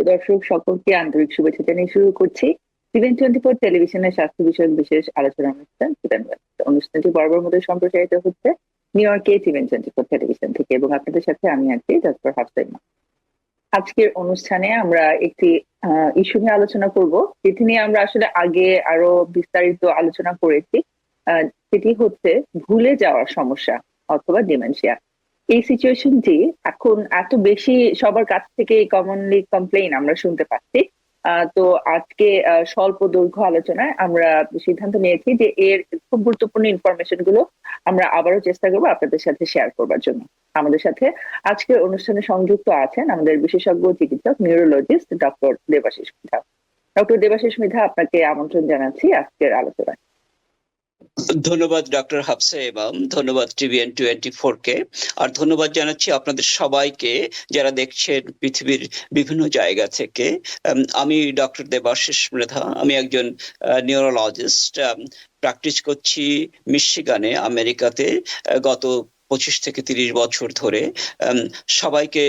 দর্শক সকলকে আন্তরিক শুভেচ্ছা জানিয়ে শুরু করছি টিভেন 24 টেলিভিশনের স্বাস্থ্য বিষয়ক বিশেষ আলোচনা অনুষ্ঠান অনুষ্ঠানটি বরাবর মতো সম্প্রচারিত হচ্ছে নিউ ইয়র্কে টিভেন 24 টেলিভিশন থেকে এবং আপনাদের সাথে আমি আছি ডক্টর হাফসাইমা। আজকের অনুষ্ঠানে আমরা একটি ইস্যু নিয়ে আলোচনা করব, যেটি নিয়ে আমরা আসলে আগে আরো বিস্তারিত আলোচনা করেছি। সেটি হচ্ছে ভুলে যাওয়ার সমস্যা অথবা ডিমেনশিয়া। এই সিচুয়েশনটি এখন এত বেশি সবার কাছ থেকে কমনলি কমপ্লেইন আমরা শুনতে পাচ্ছি। তো আজকে স্বল্প দৈর্ঘ্য আলোচনায় আমরা সিদ্ধান্ত নিয়েছি যে এর খুব গুরুত্বপূর্ণ ইনফরমেশন গুলো আমরা আবারও চেষ্টা করবো আপনাদের সাথে শেয়ার করবার জন্য। আমাদের সাথে আজকের অনুষ্ঠানে সংযুক্ত আছেন আমাদের বিশেষজ্ঞ চিকিৎসক neurologist doctor Debashis Mridha. Doctor Debashis Mridha, আপনাকে আমন্ত্রণ জানাচ্ছি আজকের আলোচনায়। ধন্যবাদ ডক্টর হাফসা এবং ধন্যবাদ টিভিএন 24 কে, আর ধন্যবাদ জানাচ্ছি আপনাদের সবাইকে যারা দেখছেন পৃথিবীর বিভিন্ন জায়গা থেকে। আমি ডক্টর দেবাশিস মৃধা, আমি একজন নিউরোলজিস্ট, প্র্যাকটিস করছি মিশিগানে, আমেরিকাতে গত 25 থেকে 30 বছর ধরে। সবাইকে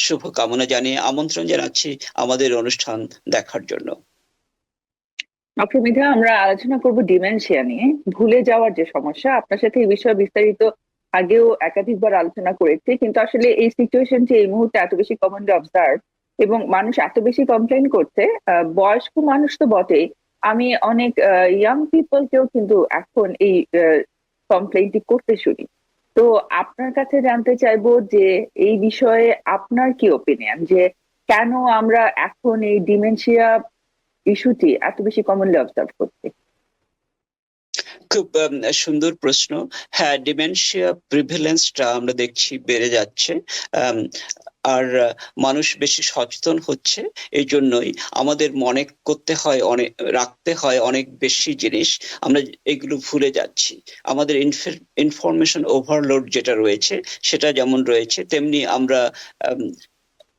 শুভকামনা জানিয়ে আমন্ত্রণ জানাচ্ছি আমাদের অনুষ্ঠান দেখার জন্য। ডক্টর মৃধা, আমরা আলোচনা করব ডিমেনশিয়া নিয়ে, ভুলে যাওয়ার যে সমস্যা। আপনার সাথে এই বিষয়ে বিস্তারিত আগেও একাধিকবার আলোচনা করেছি, কিন্তু আসলে এই সিচুয়েশনটি এই মুহূর্তে এত বেশি কমনলি অবজার্ভ এবং মানুষ এত বেশি কমপ্লেন করছে, বয়স্ক মানুষ তো বটেই, আমি অনেক ইয়াং পিপলকেও কিন্তু এখন এই কমপ্লেনটি করতে শুনি। তো আপনার কাছে জানতে চাইবো যে এই বিষয়ে আপনার কি ওপিনিয়ন, যে কেন আমরা এখন এই ডিমেনশিয়া ইস্যুটি এত বেশি কমনলি অবজার্ভ করছি? খুব সুন্দর প্রশ্ন। হ্যাঁ, ডিমেনশিয়া প্রিভ্যালেন্সটা আমরা দেখছি বেড়ে যাচ্ছে, আর মানুষ বেশি সচেতন হচ্ছে। এই জন্যই আমাদের মনে করতে হয়, অনেক রাখতে হয় অনেক বেশি জিনিস, আমরা এগুলো ভুলে যাচ্ছি। আমাদের ইনফরমেশন ওভারলোড যেটা রয়েছে সেটা যেমন রয়েছে, তেমনি আমরা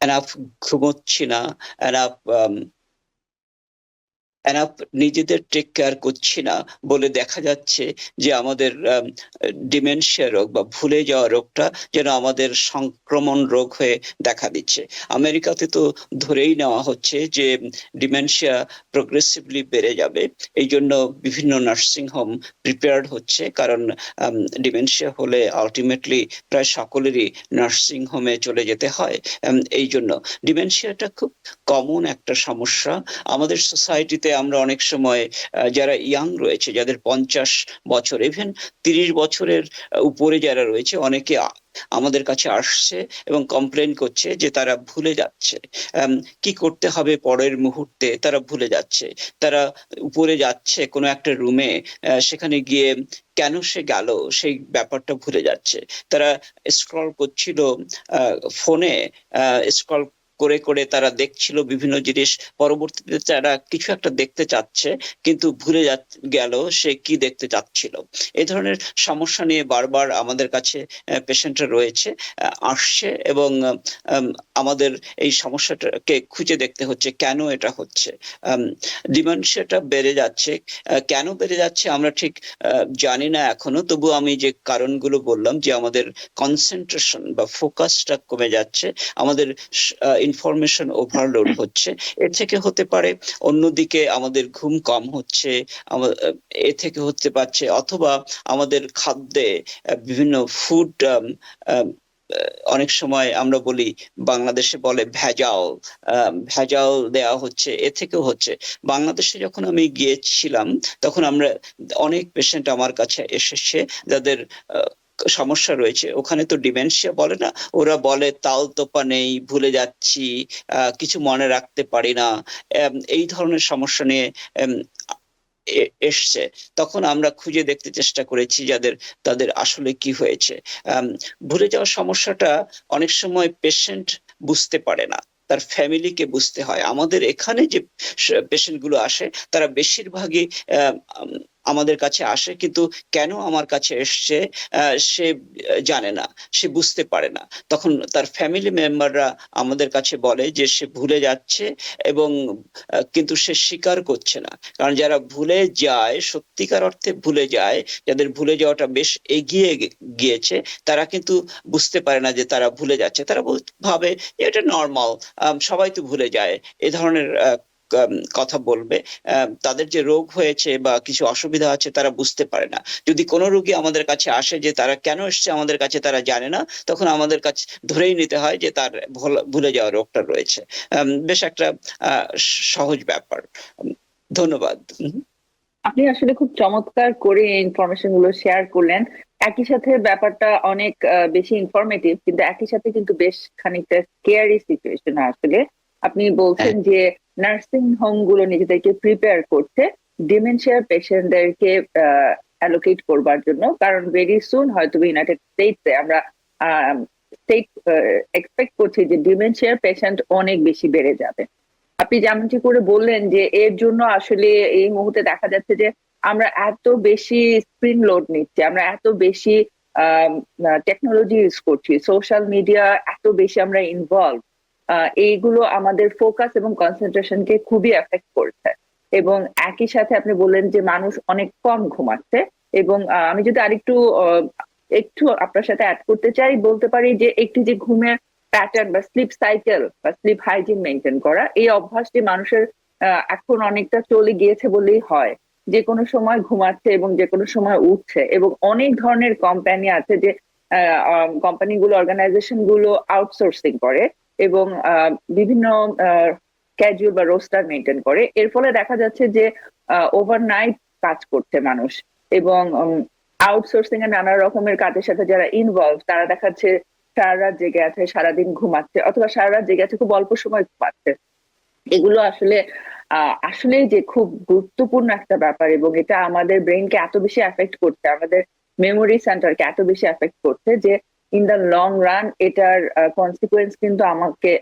এনাফ ঘুমোচ্ছি না, এনাফ নিজেদের টেক কেয়ার করছি না বলে দেখা যাচ্ছে যে আমাদের ডিমেনশিয়া রোগ বা ভুলে যাওয়া রোগটা যেন আমাদের সংক্রমণ রোগ হয়ে দেখা দিচ্ছে। আমেরিকাতে তো ধরেই নেওয়া হচ্ছে যে ডিমেনশিয়া প্রোগ্রেসিভলি বেড়ে যাবে। এই জন্য বিভিন্ন নার্সিং হোম প্রিপেয়ার্ড হচ্ছে, কারণ ডিমেনশিয়া হলে আলটিমেটলি প্রায় সকলেরই নার্সিং হোমে চলে যেতে হয়। এই জন্য ডিমেনশিয়াটা খুব কমন একটা সমস্যা আমাদের সোসাইটিতে। আমরা অনেক সময় যারা ইয়াং রয়েছে, যাদের 50 বছর, ইভেন 30 বছরের উপরে যারা রয়েছে, অনেকে আমাদের কাছে আসছে এবং কমপ্লেন করছে যে তারা ভুলে যাচ্ছে কি করতে হবে পরের মুহূর্তে, তারা ভুলে যাচ্ছে। তারা উপরে যাচ্ছে কোনো একটা রুমে, সেখানে গিয়ে কেন সে গেল সেই ব্যাপারটা ভুলে যাচ্ছে। তারা স্ক্রল করছিল ফোনে, স্ক্রল করে করে তারা দেখছিল বিভিন্ন জিনিস, পরবর্তীতে তারা কিছু একটা দেখতে চাচ্ছে কিন্তু ভুলে গেল সে কি দেখতে চাচ্ছিল। এই ধরনের সমস্যা নিয়ে বারবার আমাদের কাছে পেশেন্টরা রয়েছে, আসছে, এবং আমাদের এই সমস্যাটাকে খুঁজে দেখতে হচ্ছে কেন এটা হচ্ছে। ডিমেনশিয়াটা বেড়ে যাচ্ছে, কেন বেড়ে যাচ্ছে আমরা ঠিক জানি না এখনো। তবু আমি যে কারণগুলো বললাম, যে আমাদের কনসেন্ট্রেশন বা ফোকাসটা কমে যাচ্ছে, আমাদের ইনফরমেশন ওভারলোড হচ্ছে, এ থেকে হতে পারে। অন্যদিকে আমাদের ঘুম কম হচ্ছে, এ থেকে হতে পারছে, অথবা আমাদের খাদ্যে বিভিন্ন ফুড, অনেক সময় আমরা বলি, বাংলাদেশে বলে ভেজাল, ভেজাল দেওয়া হচ্ছে, এ থেকেও হচ্ছে। বাংলাদেশে যখন আমি গিয়েছিলাম তখন আমরা অনেক পেশেন্ট আমার কাছে এসেছে যাদের সমস্যা রয়েছে। ওখানে তো ডিমেনশিয়া বলে না, ওরা বলে তাল তোপা নেই, ভুলে যাচ্ছি, কিছু মনে রাখতে পারি না, এই ধরনের সমস্যা নিয়ে এসছে। তখন আমরা খুঁজে দেখতে চেষ্টা করেছি তাদের আসলে কি হয়েছে। ভুলে যাওয়ার সমস্যাটা অনেক সময় পেশেন্ট বুঝতে পারে না, তার ফ্যামিলিকে বুঝতে হয়। আমাদের এখানে যে পেশেন্ট গুলো আসে তারা বেশিরভাগই আমাদের কাছে আসে, কিন্তু কেন আমার কাছে এসছে সে জানে না, সে বুঝতে পারে না। তখন তার ফ্যামিলি মেম্বাররা আমাদের কাছে বলে যে সে ভুলে যাচ্ছে, এবং কিন্তু সে স্বীকার করছে না। কারণ যারা ভুলে যায়, সত্যিকার অর্থে ভুলে যায়, যাদের ভুলে যাওয়াটা বেশ এগিয়ে গিয়েছে, তারা কিন্তু বুঝতে পারে না যে তারা ভুলে যাচ্ছে। তারা ভাবে যে এটা নর্মাল, সবাই তো ভুলে যায়, এ ধরনের কথা বলবে। তাদের যে রোগ হয়েছে বা কিছু অসুবিধা আছে তারা বুঝতে পারে না। যদি কোনো রোগী আমাদের কাছে আসে যে তারা কেন এসছে আমাদের কাছে তারা জানে না, তখন আমাদের কাছে ধরেই নিতে হয় যে তার ভুলে যাওয়া রোগটা রয়েছে। বেশ একটা সহজ ব্যাপার। ধন্যবাদ। আপনি আসলে খুব চমৎকার করে ইনফরমেশন গুলো শেয়ার করলেন। একই সাথে ব্যাপারটা অনেক বেশি ইনফরমেটিভ, কিন্তু একই সাথে কিন্তু বেশ খানিকটা স্কেয়ারি সিচুয়েশন আসলে। আপনি বলছেন হ্যাঁ, যে নার্সিং হোম গুলো নিজেদেরকে প্রিপেয়ার করছে ডিমেনশিয়ার পেশেন্টদেরকে অ্যালোকেট করবার জন্য, কারণ ভেরি সুন হয়তো ইউনাইটেড স্টেটসে আমরা স্টেট এক্সপেক্ট করছি যে ডিমেনশিয়ার পেশেন্ট অনেক বেশি বেড়ে যাবে। আপনি যেমনটি করে বললেন যে এর জন্য আসলে এই মুহূর্তে দেখা যাচ্ছে যে আমরা এত বেশি স্ক্রিন লোড নিচ্ছি, আমরা এত বেশি টেকনোলজি ইউজ করছি, সোশ্যাল মিডিয়া এত বেশি আমরা ইনভলভ, এইগুলো আমাদের ফোকাস এবং কনসেন্ট্রেশনকে খুবই এফেক্ট করছে। এবং একই সাথে আপনি বললেন যে মানুষ অনেক কম ঘুমাচ্ছে। এবং আমি যদি আরেকটু একটু আপনার সাথে অ্যাড করতে চাই, বলতে পারি যে একটি যে ঘুমের প্যাটার্ন বা স্লিপ সাইকেল বা স্লিপ হাইজিন মেনটেন করা, এই অভ্যাসটি মানুষের এখন অনেকটা চলে গিয়েছে বলেই হয়। যে কোনো সময় ঘুমাচ্ছে এবং যে কোনো সময় উঠছে, এবং অনেক ধরনের কোম্পানি আছে যে কোম্পানিগুলো, অর্গানাইজেশন গুলো আউটসোর্সিং করে এবং বিভিন্ন ক্যাজুয়াল বা রোস্টার মেনটেন করে। এর ফলে দেখা যাচ্ছে যে ওভারনাইট কাজ করছে মানুষ, এবং আউটসোর্সিং এর নানা রকমের কাজের সাথে যারা ইনভলভ তারা দেখাচ্ছে সারা রাত জেগে আছে, সারাদিন ঘুমাচ্ছে, অথবা সারা রাত জেগে আছে খুব অল্প সময় ঘুমাচ্ছে। এগুলো আসলে আসলে যে খুব গুরুত্বপূর্ণ একটা ব্যাপার, এবং এটা আমাদের ব্রেনকে এত বেশি এফেক্ট করছে, আমাদের মেমোরি সেন্টারকে এত বেশি এফেক্ট করছে যে ইন দ্য লং রান এটার কনসিকুয়েন্স কিন্তু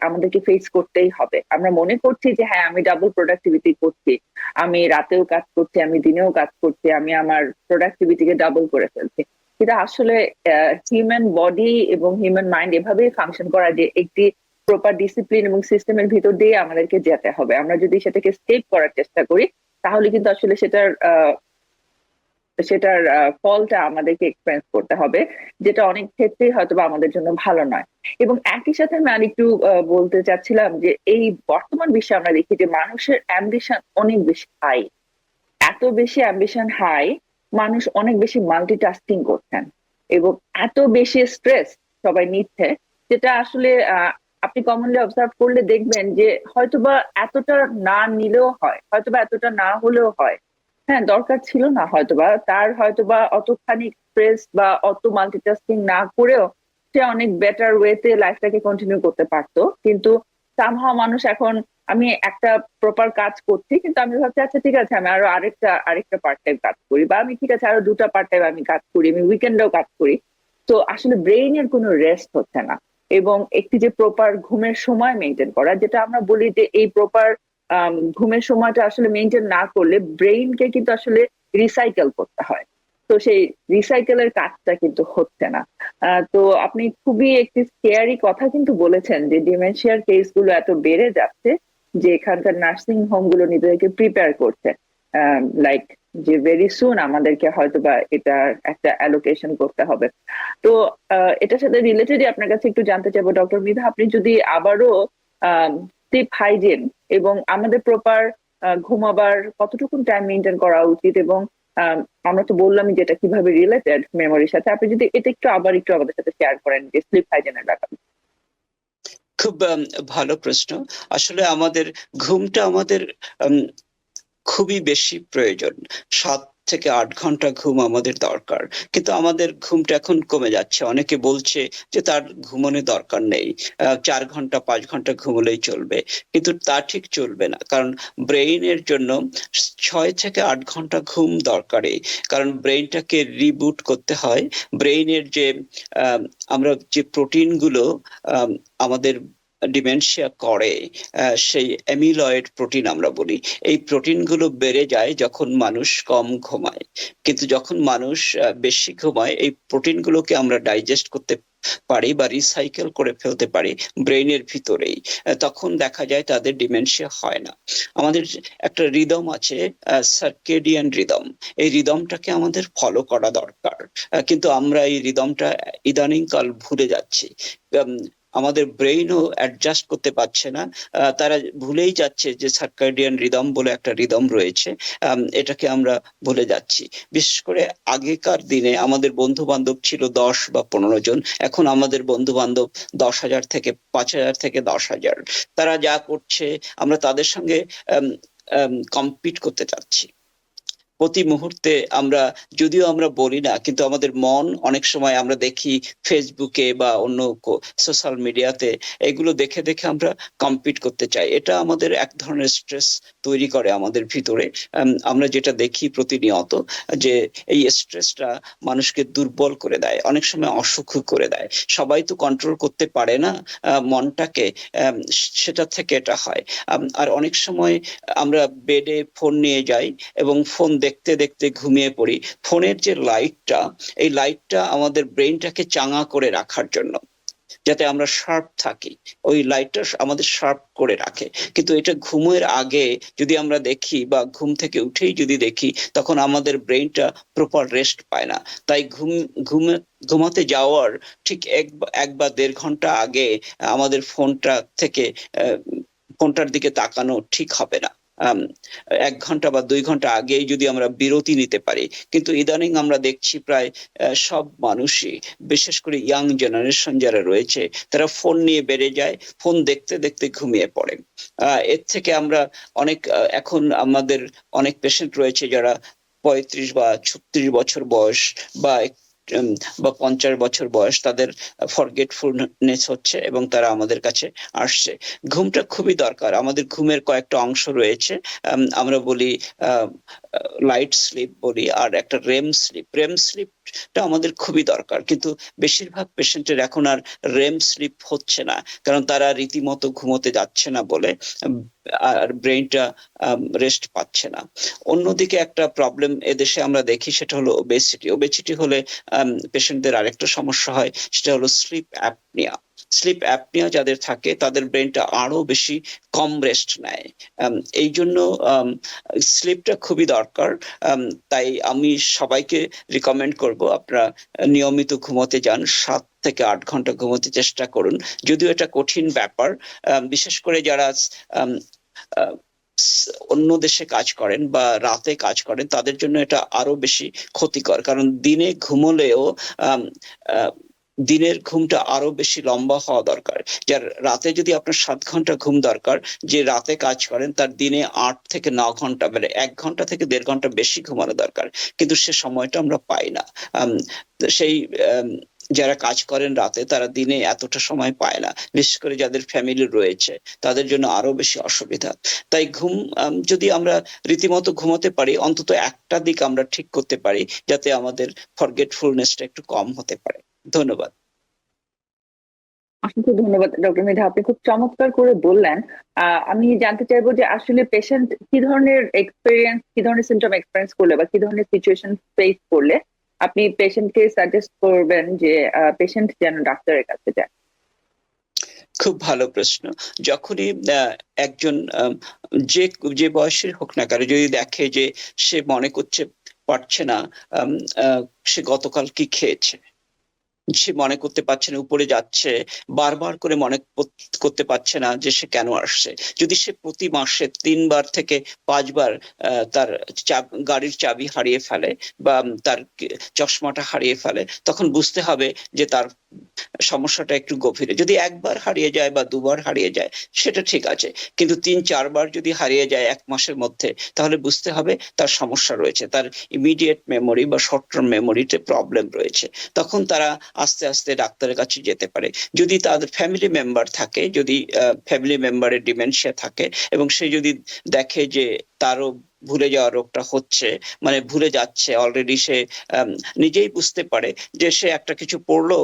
আমাদেরকে ফেস করতেই হবে। আমরা মনে করছি যে হ্যাঁ আমি ডাবল প্রোডাক্টিভিটি করছি, আমি রাতেও কাজ করছি, আমি দিনেও কাজ করছি, আমি আমার প্রোডাক্টিভিটিকে ডাবল করে ফেলছি। কিন্তু আসলে হিউম্যান বডি এবং হিউম্যান মাইন্ড এভাবেই ফাংশন করা যে একটি প্রপার ডিসিপ্লিন এবং সিস্টেমের ভিতর দিয়ে আমাদেরকে যেতে হবে। আমরা যদি সেটাকে স্কেপ করার চেষ্টা করি তাহলে কিন্তু আসলে সেটার ফলটা আমাদেরকে এক্সপেরিয়েন্স করতে হবে, যেটা অনেক ক্ষেত্রেই হয়তো বা আমাদের জন্য ভালো নয়। এবং একই সাথে আমি আরেকটু বলতে চাচ্ছিলাম যে এই বর্তমান বিশ্বে আমরা দেখি যে মানুষের অ্যাম্বিশন অনেক বেশি হাই, এত বেশি অ্যাম্বিশন হাই, মানুষ অনেক বেশি মাল্টিটাস্কিং করছেন এবং এত বেশি স্ট্রেস সবাই নিচ্ছে, যেটা আসলে আপনি কমনলি অবজার্ভ করলে দেখবেন যে হয়তোবা এতটা না নিলেও হয়, হয়তোবা এতটা না হলেও হয়। হ্যাঁ, দরকার ছিল না, হয়তোবা তার হয়তোবা অতখানি স্ট্রেস বা অত মাল্টিটাস্কিং না করেও সে অনেক বেটার ওয়েতে লাইফটাকে কন্টিনিউ করতে পারতো। কিন্তু সামহাও মানুষ এখন, আমি একটা প্রপার কাজ করছি কিন্তু আমি ভাবছি আচ্ছা ঠিক আছে আমি আরো আরেকটা পার্ট টাইম কাজ করি, বা আমি ঠিক আছে আরো দুটা পার্ট টাইম আমি কাজ করি, আমি উইকেন্ডেও কাজ করি। তো আসলে ব্রেইনের কোনো রেস্ট হচ্ছে না। এবং একটি যে প্রপার ঘুমের সময় মেনটেন করা, যেটা আমরা বলি যে এই প্রপার ঘুমের সময়টা আসলে মেনটেন না করলে ব্রেইনকে কিন্তু আসলে রিসাইকেল করতে হয়। তো সেই রিসাইকেলের কাজটা কিন্তু হচ্ছে না। তো আপনি খুবই একটি স্কেয়ারি কথা কিন্তু বলেছেন যে ডিমেনশিয়ার কেস গুলো এত বেড়ে যাচ্ছে যে এখানকার নার্সিং হোম গুলো নিজেদেরকে প্রিপেয়ার করছে, লাইক যে ভেরি সুন আমাদেরকে হয়তোবা এটা একটা অ্যালোকেশন করতে হবে। তো এটার সাথে রিলেটেডই আপনার কাছে একটু জানতে চাইবো ডক্টর মৃধা, আপনি যদি আবারও স্লিপ হাইজিন এবং আমাদের প্রপার ঘুমাবার কতটুকু টাইম মেনটেন করা উচিত, এবং আমরা তো বললামই যেটা কিভাবে রিলেটেড মেমোরির সাথে, আপনি যদি এটা একটু আমাদের সাথে শেয়ার করেন যে স্লিপ হাইজিনের ব্যাপারে। খুব ভালো প্রশ্ন। আসলে আমাদের ঘুমটা আমাদের খুবই বেশি প্রয়োজন। 7 থেকে 8 ঘন্টা ঘুম আমাদের দরকার, কিন্তু আমাদের ঘুমটা এখন কমে যাচ্ছে। অনেকে বলছে যে তার ঘুমানোর দরকার নেই, 4 ঘন্টা 5 ঘন্টা ঘুমলেই চলবে, কিন্তু তা ঠিক চলবে না। কারণ ব্রেইনের জন্য 6 থেকে 8 ঘন্টা ঘুম দরকারি, কারণ ব্রেইনটাকে রিবুট করতে হয়। ব্রেইনের যে আমরা যে প্রোটিন গুলো আমাদের ডিমেনশিয়া করে সেই অ্যামিলয়েড প্রোটিন আমরা বলি, এই প্রোটিনগুলো বেড়ে যায় যখন মানুষ কম ঘুমায়। কিন্তু যখন মানুষ বেশি ঘুমায়, এই প্রোটিনগুলোকে আমরা ডাইজেস্ট করতে পারি বা রিসাইকেল করে ফেলতে পারি ব্রেইনের ভিতরেই, তখন দেখা যায় তাদের ডিমেনশিয়া হয় না। আমাদের একটা রিদম আছে, সার্কেডিয়ান রিদম, এই রিদমটাকে আমাদের ফলো করা দরকার। কিন্তু আমরা এই রিদমটা ইদানিং কাল ভুলে যাচ্ছি। আমাদের ব্রেইনও অ্যাডজাস্ট করতে পারছে না, তারা ভুলেই যাচ্ছে যে সার্কাডিয়ান রিদম বলে একটা রিদম রয়েছে, এটাকে আমরা ভুলে যাচ্ছি। বিশেষ করে আগেকার দিনে আমাদের বন্ধু বান্ধব ছিল 10 বা 15 জন, এখন আমাদের বন্ধু বান্ধব 10,000 থেকে 5,000 থেকে 10,000। তারা যা করছে আমরা তাদের সঙ্গে কম্পিট করতে চাচ্ছি প্রতি মুহূর্তে। আমরা যদিও আমরা বলি না, কিন্তু আমাদের মন অনেক সময় আমরা দেখি ফেসবুকে বা অন্য সোশ্যাল মিডিয়াতে, এগুলো দেখে দেখে আমরা কম্পিট করতে চাই। এটা আমাদের এক ধরনের স্ট্রেস তৈরি করে আমাদের ভিতরে। আমরা যেটা দেখি প্রতিনিয়ত, যে এই স্ট্রেসটা মানুষকে দুর্বল করে দেয়, অনেক সময় অসুখ করে দেয়। সবাই তো কন্ট্রোল করতে পারে না মনটাকে, সেটা থেকে এটা হয়। আর অনেক সময় আমরা বেডে ফোন নিয়ে যাই এবং ফোন দেখতে দেখতে ঘুমিয়ে পড়ি। ফোনের যে লাইটটা, এই লাইটটা আমাদের ব্রেইনটাকে চাঙা করে রাখার জন্য, যাতে আমরা শার্প থাকি, ওই লাইটটা আমাদের শার্প করে রাখে। কিন্তু এটা ঘুমের আগে যদি আমরা দেখি বা ঘুম থেকে উঠেই যদি দেখি, তখন আমাদের ব্রেইনটা প্রপার রেস্ট পায় না। তাই ঘুমাতে যাওয়ার ঠিক 1 বা 1.5 ঘন্টা আগে আমাদের ফোনটার দিকে তাকানো ঠিক হবে না। 1 ঘন্টা বা 2 ঘন্টা আগেই যদি আমরা বিরতি নিতে পারি। কিন্তু ইদানিং আমরা দেখছি প্রায় সব মানুষই, বিশেষ করে ইয়াং জেনারেশন যারা রয়েছে, তারা ফোন নিয়ে বেড়ে যায়, ফোন দেখতে দেখতে ঘুমিয়ে পড়ে। এর থেকে আমরা এখন আমাদের অনেক পেশেন্ট রয়েছে যারা 35 বা 36 বছর বয়স বা 50 বছর বয়স, তাদের ফরগেটফুলনেস হচ্ছে এবং তারা আমাদের কাছে আসছে। ঘুমটা খুবই দরকার। আমাদের ঘুমের কয়েকটা অংশ রয়েছে, আমরা বলি লাইট স্লিপ বলি, আর একটা রেম স্লিপটা আমাদের খুবই দরকার। কিন্তু বেশিরভাগ পেশেন্টের এখন আর রেম স্লিপ হচ্ছে না, কারণ তারা রীতিমতো ঘুমোতে যাচ্ছে না বলে, আর ব্রেইনটা রেস্ট পাচ্ছে না। অন্যদিকে একটা প্রবলেম এদেশে আমরা দেখি, সেটা হলো ওবেসিটি হলে পেশেন্টদের আরেকটা সমস্যা হয়, সেটা হলো স্লিপ অ্যাপনিয়া যাদের থাকে, তাদের ব্রেনটা আরো বেশি কম রেস্ট নেয়। এই জন্য স্লিপটা খুবই দরকার। তাই আমি সবাইকে রিকমেন্ড করব, আপনারা নিয়মিত ঘুমোতে যান, 7 থেকে 8 ঘন্টা ঘুমোতে চেষ্টা করুন। যদিও এটা কঠিন ব্যাপার, বিশেষ করে যারা অন্য দেশে কাজ করেন বা রাতে কাজ করেন, তাদের জন্য এটা আরো বেশি ক্ষতিকর। কারণ দিনে ঘুমোলেও দিনের ঘুমটা আরো বেশি লম্বা হওয়া দরকার। যার রাতে যদি আপনার 7 ঘন্টা ঘুম দরকার, যে রাতে কাজ করেন তার দিনে 8 থেকে 9 ঘন্টা, মানে 1 ঘন্টা থেকে 1.5 ঘন্টা বেশি ঘুমানো দরকার। কিন্তু সে সময়টা আমরা পাই না। সেই যারা কাজ করেন রাতে, তারা দিনে এতটা সময় পায় না। বিশেষ করে যাদের ফ্যামিলি রয়েছে, তাদের জন্য আরো বেশি অসুবিধা। তাই ঘুম যদি আমরা রীতিমতো ঘুমাতে পারি, অন্তত একটা দিক আমরা ঠিক করতে পারি, যাতে আমাদের ফরগেটফুলনেসটা একটু কম হতে পারে। ধন্যবাদ। অসংখ্য ধন্যবাদ ডক্টর মৃধা, আপনি খুব চমৎকার করে বললেন। আমি জানতে চাইবো যে আসলে পেশেন্ট কি ধরনের সিমটম এক্সপেরিয়েন্স করলে বা কি ধরনের সিচুয়েশন ফেস করলে আপনি পেশেন্টকে সাজেস্ট করবেন যে পেশেন্ট যেন ডাক্তারের কাছে যায়? খুব ভালো প্রশ্ন। যখনই একজন যে যে বয়সের হোক না কেন, যদি দেখে যে সে মনে করছে পারছে না সে গতকাল কি খেয়েছে, সে মনে করতে পারছে না উপরে যাচ্ছে, বারবার করে মনে করতে পারছে না যে সে কেন আসছে, যদি সে প্রতি মাসে 3 বার থেকে 5 বার তার গাড়ির চাবি হারিয়ে ফেলে বা তার চশমাটা হারিয়ে ফেলে, তখন বুঝতে হবে যে তার সমস্যাটা একটু গভীরে। যদি 1 বার হারিয়ে যায় বা 2 বার হারিয়ে যায়, সেটা ঠিক আছে। কিন্তু 3-4 বার যদি হারিয়ে যায় 1 মাসের মধ্যে, তাহলে বুঝতে হবে তার সমস্যা রয়েছে, তার ইমিডিয়েট মেমোরি বা শর্ট টার্ম মেমোরিতে প্রবলেম রয়েছে। তখন তারা আস্তে আস্তে ডাক্তারের কাছে যেতে পারে। যদি তাদের ফ্যামিলি মেম্বার থাকে, যদি ফ্যামিলি মেম্বারের ডিমেনশিয়া থাকে এবং সে যদি দেখে যে তারও ভুলে যাওয়া রোগটা হচ্ছে, মানে ভুলে যাচ্ছে অলরেডি, সে নিজেই বুঝতে পারে যে সে একটা কিছু পড়লো,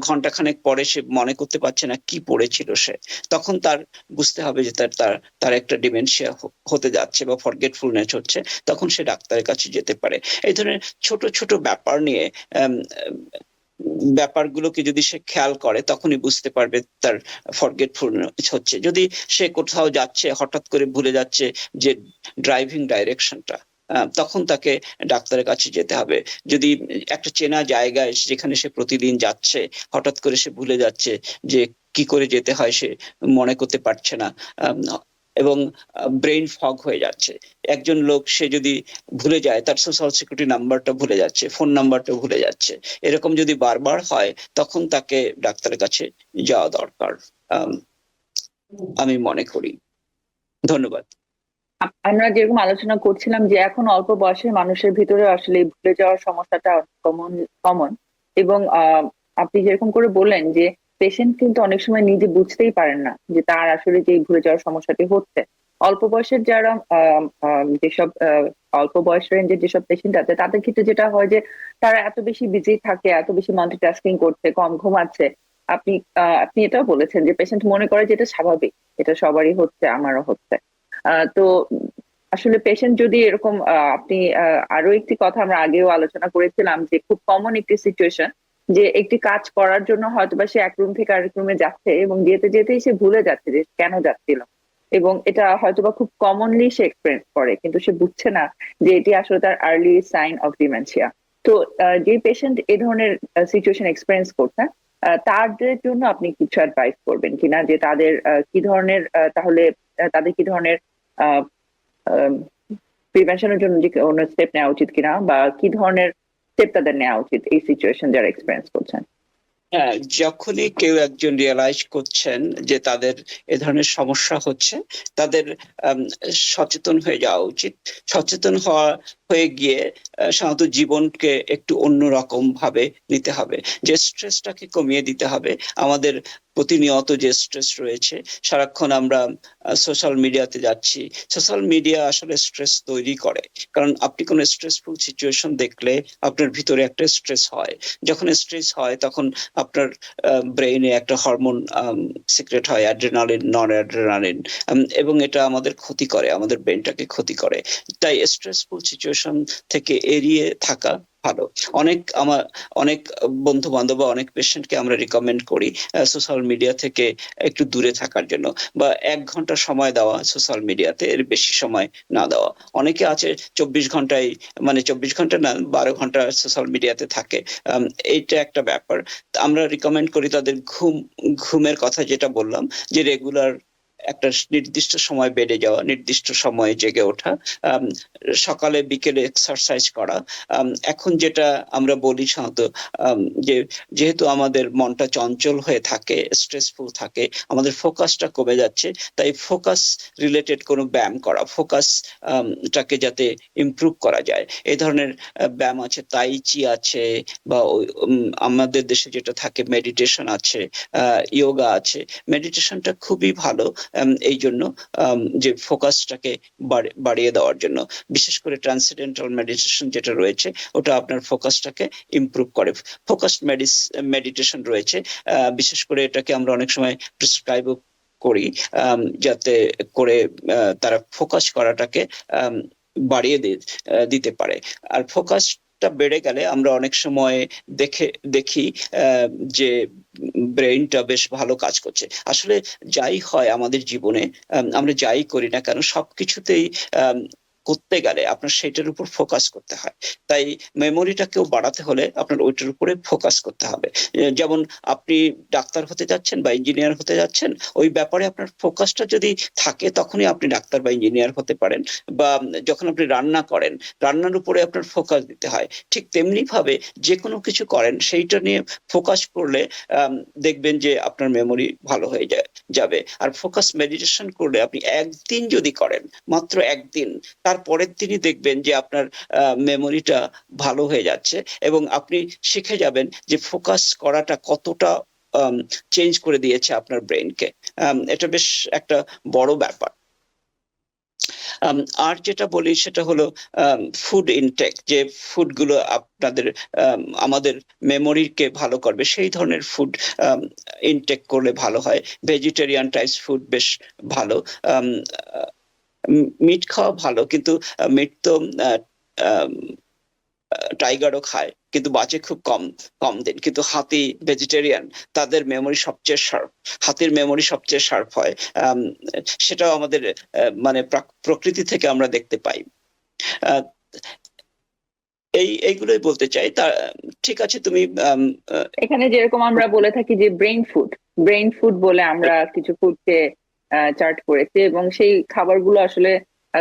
ঘন্টাখানেক পরে সে মনে করতে পারছে না কি পড়েছিল সে, তখন তার বুঝতে হবে যে তার তার তার একটা ডিমেনশিয়া হতে যাচ্ছে বা ফরগেটফুলনেস হচ্ছে, তখন সে ডাক্তারের কাছে যেতে পারে। এই ধরনের ছোট ছোট ব্যাপার নিয়ে ব্যাপারগুলোকে যদি সে খেয়াল করে তখনই বুঝতে পারবে তার ফরগেটফুলনেস হচ্ছে। যদি সে কোথাও যাচ্ছে হঠাৎ করে ভুলে যাচ্ছে যে ড্রাইভিং ডাইরেকশনটা, তখন তাকে ডাক্তারের কাছে যেতে হবে। যদি একটা চেনা জায়গায় যেখানে সে প্রতিদিন যাচ্ছে হঠাৎ করে সে ভুলে যাচ্ছে যে কি করে যেতে হয়, সে মনে করতে পারছে না, এবং ব্রেইন ফগ হয়ে যাচ্ছে। একজন লোক সে যদি ভুলে যায়, তার সোশ্যাল সিকিউরিটি নাম্বারটা ভুলে যাচ্ছে, ফোন নাম্বারটা ভুলে যাচ্ছে, এরকম যদি বারবার হয় তখন তাকে ডাক্তারের কাছে যাওয়া দরকার, আমি মনে করি। ধন্যবাদ। আমরা যেরকম আলোচনা করছিলাম যে এখন অল্প বয়সের মানুষের ভিতরে আসলে এই ভুলে যাওয়ার সমস্যাটা কমন কমন, এবং আপনি যেরকম করে বললেন যে পেশেন্ট কিন্তু অনেক সময় নিজে বুঝতেই পারেন না যে তার আসলে যে এই ভুলে যাওয়ার সমস্যাটি হচ্ছে। অল্প বয়সের যারা যেসব অল্প বয়স রেঞ্জের যেসব পেশেন্ট আছে তাদের ক্ষেত্রে যেটা হয় যে তারা এত বেশি বিজি থাকে, এত বেশি মাল্টিটাস্কিং করছে, কম ঘুমাচ্ছে। আপনি আপনি এটাও বলেছেন যে পেশেন্ট মনে করে যে এটা স্বাভাবিক, এটা সবারই হচ্ছে, আমারও হচ্ছে। তো আসলে পেশেন্ট যদি এরকম আপনি আরো একটি কথা আমরা আগেও আলোচনা করেছিলাম যে খুব কমন একটি সিচুয়েশন, যে একটি কাজ করার জন্য হয়তোবা সে এক রুম থেকে আরেক রুমে যাচ্ছে এবং যেতে যেতেই সে ভুলে যাচ্ছে যে কেন যাচ্ছিল, এবং এটা হয়তোবা খুব কমনলি সে এক্সপিরিয়েন্স করে, কিন্তু সে বুঝছে না যে এটি আসলে তার আর্লি সাইন অফ ডিমেনশিয়া। তো যে পেশেন্ট এই ধরনের সিচুয়েশন এক্সপিরিয়েন্স করছেন তাদের জন্য আপনি কিছু অ্যাডভাইস করবেন কিনা, যে তাদের কি ধরনের তাহলে তাদের কি ধরনের প্রিভেনশনের জন্য যে কোনো স্টেপ নেওয়া উচিত কিনা, বা কি ধরনের স্টেপ তাদের নেওয়া উচিত এই সিচুয়েশন যারা এক্সপিরিয়েন্স করছেন? হ্যাঁ, যখনই কেউ একজন রিয়েলাইজ করছেন যে তাদের এ ধরনের সমস্যা হচ্ছে, তাদের সচেতন হয়ে যাওয়া উচিত। সচেতন হয়ে গিয়ে সাধারণত জীবনকে একটু অন্যরকম ভাবে নিতে হবে, যে স্ট্রেসটাকে কমিয়ে দিতে হবে। আমাদের প্রতিনিয়ত যে স্ট্রেস রয়েছে, সারাক্ষণ আমরা সোশ্যাল মিডিয়াতে যাচ্ছি, সোশ্যাল মিডিয়া আসলে স্ট্রেস তৈরি করে। কারণ আপনি কোনো স্ট্রেসফুল সিচুয়েশন দেখলে আপনার ভিতরে একটা স্ট্রেস হয়, যখন স্ট্রেস হয় তখন আপনার ব্রেইনে একটা হরমোন সিক্রেট হয়, অ্যাড্রেনালিন, নন অ্যাড্রেনালিন, এবং এটা আমাদের ক্ষতি করে, আমাদের ব্রেনটাকে ক্ষতি করে। তাই স্ট্রেসফুল সিচুয়েশন থেকে এড়িয়ে থাকা ভালো। অনেক বন্ধু বান্ধব বা অনেক পেশেন্টকে আমরা রিকমেন্ড করি সোশ্যাল মিডিয়া থেকে একটু দূরে থাকার জন্য, বা 1 ঘন্টা সময় দেওয়া সোশ্যাল মিডিয়াতে, এর বেশি সময় না দেওয়া। অনেকে আছে 24 ঘন্টায়, মানে 24 ঘন্টা না, 12 ঘন্টা সোশ্যাল মিডিয়াতে থাকে। এইটা একটা ব্যাপার। আমরা রিকমেন্ড করি তাদের ঘুমের কথা যেটা বললাম, যে রেগুলার একটা নির্দিষ্ট সময় বেডে যাওয়া, নির্দিষ্ট সময়ে জেগে ওঠা, সকালে বিকেলে এক্সারসাইজ করা। এখন যেটা আমরা বলি সাধারণত, যে যেহেতু আমাদের মনটা চঞ্চল হয়ে থাকে, স্ট্রেসফুল থাকে, আমাদের ফোকাসটা কমে যাচ্ছে, তাই ফোকাস রিলেটেড কোনো ব্যায়াম করা, ফোকাস টাকে যাতে ইমপ্রুভ করা যায়, এই ধরনের ব্যায়াম আছে, তাই চি আছে, বা আমাদের দেশে যেটা থাকে মেডিটেশন আছে, ইয়োগা আছে। মেডিটেশনটা খুবই ভালো এই জন্য, যে ফোকাসটাকে বাড়িয়ে দেওয়ার জন্য। বিশেষ করে ট্রান্সেন্ডেন্টাল মেডিটেশন যেটা রয়েছে, ওটা আপনার ফোকাসটাকে ইমপ্রুভ করে। ফোকাসড মেডিটেশন রয়েছে, বিশেষ করে এটাকে আমরা অনেক সময় প্রেসক্রাইব করি, যাতে করে তারা ফোকাস করাটাকে বাড়িয়ে দিতে পারে। আর ফোকাসটা বেড়ে গেলে আমরা অনেক সময় দেখি যে ব্রেইনটা বেশ ভালো কাজ করছে। আসলে যাই হয় আমাদের জীবনে, আমরা যাই করি না কেন, সবকিছুতেই করতে গেলে আপনার সেটার উপর ফোকাস করতে হয়। তাই মেমোরিটাকেও বাড়াতে হলে আপনার ওইটার উপরে ফোকাস করতে হবে। যেমন আপনি ডাক্তার হতে যাচ্ছেন বা ইঞ্জিনিয়ার হতে যাচ্ছেন, ওই ব্যাপারে আপনার ফোকাসটা যদি থাকে তখনই আপনি ডাক্তার বা ইঞ্জিনিয়ার হতে পারেন। বা যখন আপনি রান্না করেন, রান্নার উপরে আপনার ফোকাস দিতে হয়। ঠিক তেমনি ভাবে যে কোনো কিছু করেন সেইটা নিয়ে ফোকাস করলে দেখবেন যে আপনার মেমোরি ভালো হয়ে যাবে। আর ফোকাস মেডিটেশন করলে আপনি একদিন যদি করেন, মাত্র একদিন, তার পরের দিনই দেখবেন যে আপনার মেমোরিটা ভালো হয়ে যাচ্ছে, এবং আপনি শিখে যাবেন যে ফোকাস করাটা কতটা চেঞ্জ করে দিয়েছে আপনার ব্রেনকে। এটা বেশ একটা বড় ব্যাপার। আর যেটা বলি সেটা হলো ফুড ইনটেক, যে ফুডগুলো আপনাদের আমাদের মেমোরিকে ভালো করবে সেই ধরনের ফুড ইনটেক করলে ভালো হয়। ভেজিটেরিয়ান টাইপস ফুড বেশ ভালো। মিট খাওয়া ভালো, কিন্তু মিট তো টাইগারও খায়, কিন্তু বাঁচে খুব কম কম দিন। কিন্তু হাতি ভেজিটেরিয়ান, তাদের মেমোরি সবচেয়ে শার্প, হাতির মেমোরি সবচেয়ে শার্প হয়। সেটাও আমাদের মানে প্রকৃতি থেকে আমরা দেখতে পাই। এইগুলোই বলতে চাই। তা ঠিক আছে, তুমি এখানে যেরকম আমরা বলে থাকি যে ব্রেইন ফুড বলে আমরা কিছু ফুডকে চার্ট করেছি, এবং সেই খাবারগুলো আসলে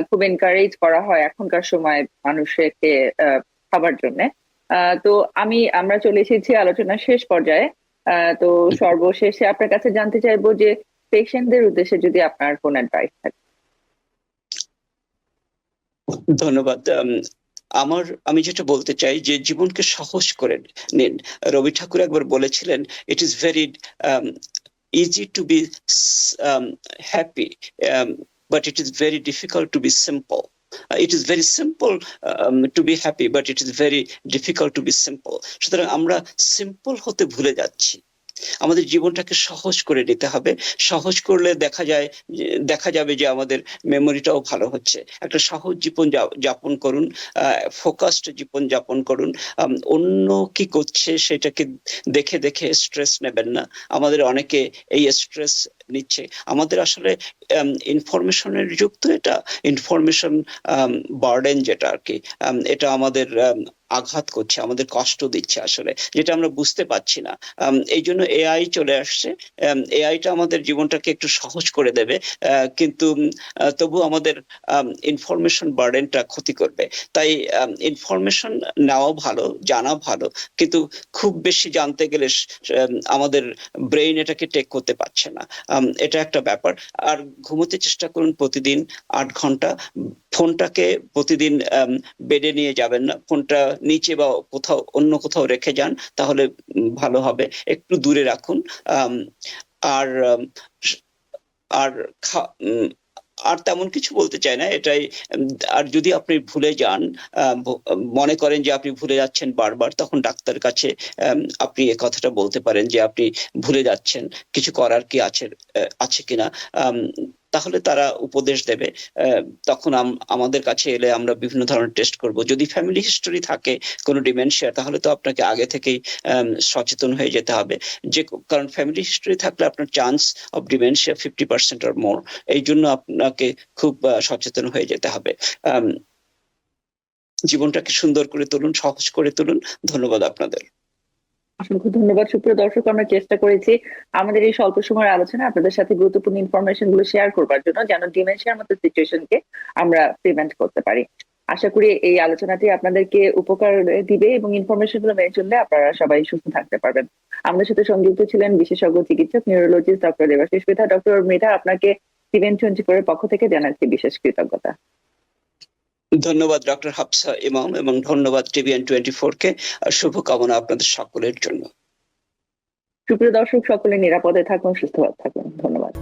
খুব এনকারেজ করা হয় এখনকার সময় মানুষকে খাবার জন্য। তো আমরা চলে এসেছি আলোচনার শেষ পর্যায়ে। তো সর্বশেষে আপনার কাছে জানতে চাইবো যে পেশেন্টদের উদ্দেশ্যে যদি আপনার কোন অ্যাডভাইস থাকে। ধন্যবাদ। আমি যেটা বলতে চাই যে জীবনকে সহজ করে নিন। রবি ঠাকুর একবার বলেছিলেন, it is very easy to be happy, but it is very difficult to be simple. It is very simple to be happy, but it is very difficult to be simple. সুতরাং আমরা সিম্পল হতে ভুলে যাচ্ছি। আমাদের জীবনটাকে সহজ করে নিতে হবে। সহজ করলে দেখা যাবে যে আমাদের মেমোরিটাও ভালো হচ্ছে। একটা সহজ জীবন যাপন করুন, ফোকাসড জীবন যাপন করুন। অন্য কি করছে সেটাকে দেখে দেখে স্ট্রেস নেবেন না। আমাদের অনেকে এই স্ট্রেস নিচ্ছে। আমাদের আসলে ইনফরমেশনের যুগ, তো এটা ইনফরমেশন বার্ডেন যেটা আর কি, এটা আমাদের আঘাত করছে, আমাদের কষ্ট দিচ্ছে আসলে, যেটা আমরা বুঝতে পারছি না। এই জন্য এআই চলে আসছে। এআইটা আমাদের জীবনটাকে একটু সহজ করে দেবে, কিন্তু তবু আমাদের ইনফরমেশন বার্ডেনটা ক্ষতি করবে। তাই ইনফরমেশন নেওয়া ভালো, জানা ভালো, কিন্তু খুব বেশি জানতে গেলে আমাদের ব্রেইন এটাকে টেক করতে পারছে না। এটা একটা ব্যাপার। আর ঘুমোতে চেষ্টা করুন প্রতিদিন 8 ঘন্টা। ফোনটাকে প্রতিদিন বেডে নিয়ে যাবেন না, ফোনটা নিচে বা অন্য কোথাও রেখে যান, তাহলে ভালো হবে। একটু দূরে রাখুন। আর আর আর তেমন কিছু বলতে চাই না, এটাই। আর যদি আপনি ভুলে যান, মনে করেন যে আপনি ভুলে যাচ্ছেন বারবার, তখন ডাক্তার কাছে আপনি এ কথাটা বলতে পারেন যে আপনি ভুলে যাচ্ছেন, কিছু করার কি আছে কিনা। তাহলে তারা উপদেশ দেবে। তখন আমাদের কাছে এলে আমরা বিভিন্ন ধরনের টেস্ট করব। যদি ফ্যামিলি হিস্টোরি থাকে কোনো ডিমেনশিয়া, তাহলে তো আপনাকে আগে থেকেই সচেতন হয়ে যেতে হবে। কারণ ফ্যামিলি হিস্টোরি থাকলে আপনার chance of dementia 50% or more. এই জন্য আপনাকে খুব সচেতন হয়ে যেতে হবে। জীবনটাকে সুন্দর করে তুলুন, সহজ করে তুলুন। ধন্যবাদ আপনাদের। অসংখ্য ধন্যবাদ। সুপ্রিয় দর্শক, আমরা চেষ্টা করেছি আমাদের এই স্বল্প সময়ের আলোচনা আপনাদের সাথে গুরুত্বপূর্ণ ইনফরমেশন গুলো শেয়ার করবার জন্য, যেন ডিমেনশিয়ার মতো সিচুয়েশনকে আমরা প্রিভেন্ট করতে পারি। আশা করি এই আলোচনাটি আপনাদেরকে উপকার দিবে এবং ইনফরমেশন গুলো মেনে চললে আপনারা সবাই সুস্থ থাকতে পারবেন। আমাদের সাথে সংযুক্ত ছিলেন বিশেষজ্ঞ চিকিৎসক neurologist doctor Debashis Mridha. Doctor Mridha, আপনাকে TVN24 এর পক্ষ থেকে জানাচ্ছি বিশেষ কৃতজ্ঞতা। ধন্যবাদ ডক্টর হাফসা ইমাম, এবং ধন্যবাদ TVN24 কে। শুভকামনা আপনাদের সকলের জন্য। সুপ্রিয় দর্শক, সকলে নিরাপদে থাকুন, সুস্থভাবে থাকুন। ধন্যবাদ।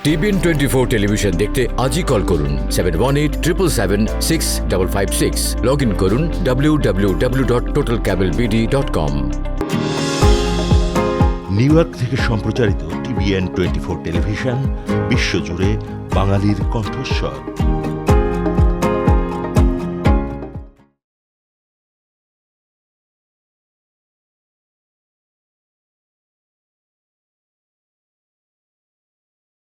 TVN24 টেলিভিশন দেখতে আজই কল করুন 7187776556। লগ ইন করুন www.totalcablebd.com। নিউ ইয়র্ক থেকে সম্প্রচারিত TVN24 টেলিভিশন বিশ্বজুড়ে বাঙালির কণ্ঠস্বর।